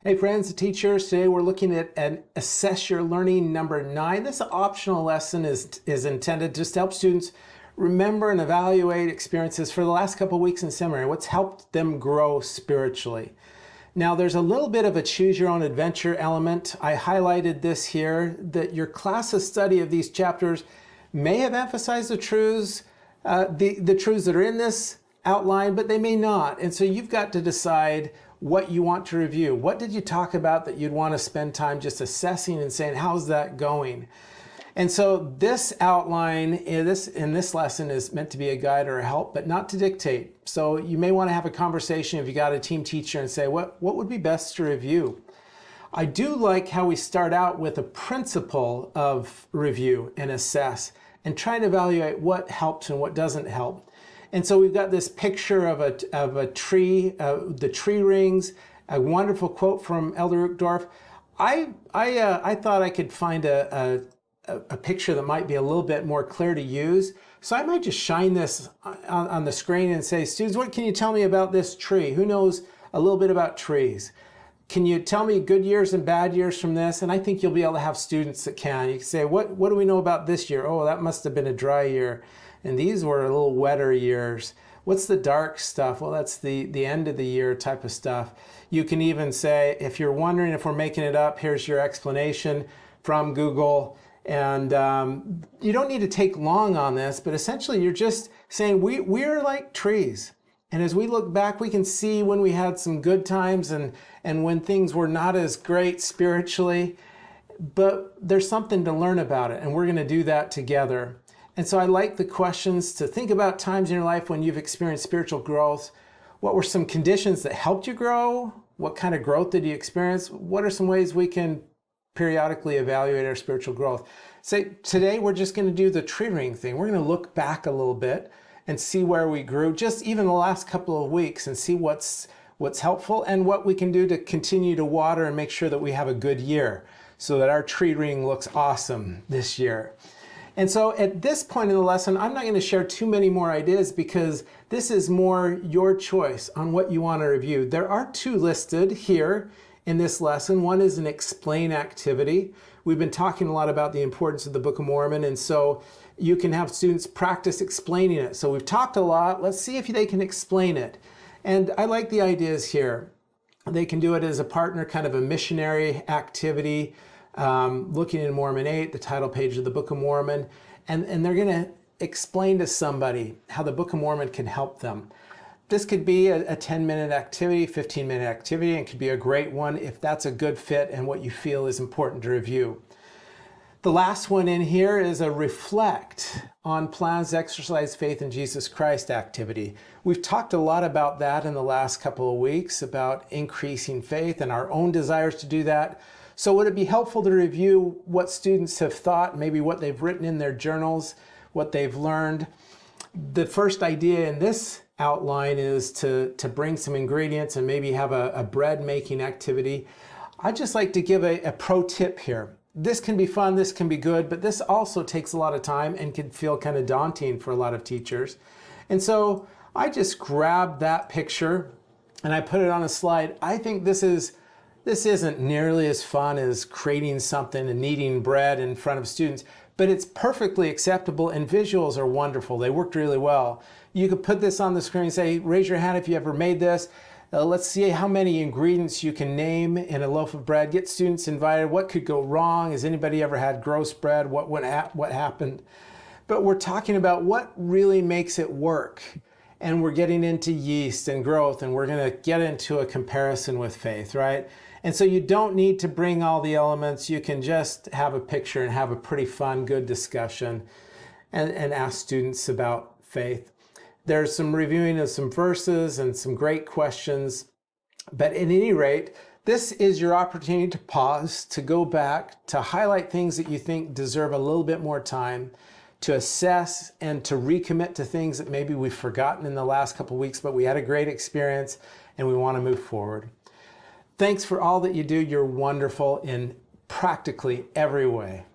Hey friends, teachers, today we're looking at an Assess Your Learning number 9. This optional lesson is intended just to help students remember and evaluate experiences for the last couple of weeks in seminary, what's helped them grow spiritually. Now there's a little bit of a choose your own adventure element. I highlighted this here, that your class's study of these chapters may have emphasized the truths that are in this outline, but they may not. And so you've got to decide what you want to review. What did you talk about that you'd want to spend time just assessing and saying, how's that going? And so this outline in this lesson is meant to be a guide or a help, but not to dictate. So you may want to have a conversation if you got a team teacher and say, what would be best to review? I do like how we start out with a principle of review and assess and try to evaluate what helps and what doesn't help. And so we've got this picture of a tree, the tree rings, a wonderful quote from Elder Uchtdorf. I thought I could find a picture that might be a little bit more clear to use. So I might just shine this on the screen and say, students, what can you tell me about this tree? Who knows a little bit about trees? Can you tell me good years and bad years from this? And I think you'll be able to have students that can. You can say, what do we know about this year? Oh, that must have been a dry year. And these were a little wetter years. What's the dark stuff? Well, that's the end of the year type of stuff. You can even say, if you're wondering if we're making it up, here's your explanation from Google. And you don't need to take long on this, but essentially you're just saying we're like trees. And as we look back, we can see when we had some good times and when things were not as great spiritually, but there's something to learn about it. And we're going to do that together. And so I like the questions to think about times in your life when you've experienced spiritual growth. What were some conditions that helped you grow? What kind of growth did you experience? What are some ways we can periodically evaluate our spiritual growth? Say, today we're just going to do the tree ring thing. We're going to look back a little bit and see where we grew, just even the last couple of weeks, and see what's helpful and what we can do to continue to water and make sure that we have a good year so that our tree ring looks awesome this year. And so at this point in the lesson, I'm not going to share too many more ideas because this is more your choice on what you want to review. There are two listed here in this lesson. One is an explain activity. We've been talking a lot about the importance of the Book of Mormon, and so you can have students practice explaining it. So we've talked a lot. Let's see if they can explain it. And I like the ideas here. They can do it as a partner, kind of a missionary activity. Looking in Mormon 8, the title page of the Book of Mormon, and they're going to explain to somebody how the Book of Mormon can help them. This could be a 10-minute activity, 15-minute activity, and could be a great one if that's a good fit and what you feel is important to review. The last one in here is a reflect on plans to exercise faith in Jesus Christ activity. We've talked a lot about that in the last couple of weeks, about increasing faith and our own desires to do that. So would it be helpful to review what students have thought, maybe what they've written in their journals, what they've learned? The first idea in this outline is to bring some ingredients and maybe have a bread making activity. I'd just like to give a pro tip here. This can be fun, this can be good, but this also takes a lot of time and can feel kind of daunting for a lot of teachers. And so I just grabbed that picture and I put it on a slide. I think this isn't nearly as fun as creating something and kneading bread in front of students, but it's perfectly acceptable and visuals are wonderful. They worked really well. You could put this on the screen and say, raise your hand if you ever made this. Let's see how many ingredients you can name in a loaf of bread. Get students invited. What could go wrong? Has anybody ever had gross bread? What happened? But we're talking about what really makes it work. And we're getting into yeast and growth, and we're going to get into a comparison with faith, right? And so you don't need to bring all the elements. You can just have a picture and have a pretty fun, good discussion and ask students about faith. There's some reviewing of some verses and some great questions. But at any rate, this is your opportunity to pause, to go back, to highlight things that you think deserve a little bit more time, to assess and to recommit to things that maybe we've forgotten in the last couple of weeks, but we had a great experience and we want to move forward. Thanks for all that you do. You're wonderful in practically every way.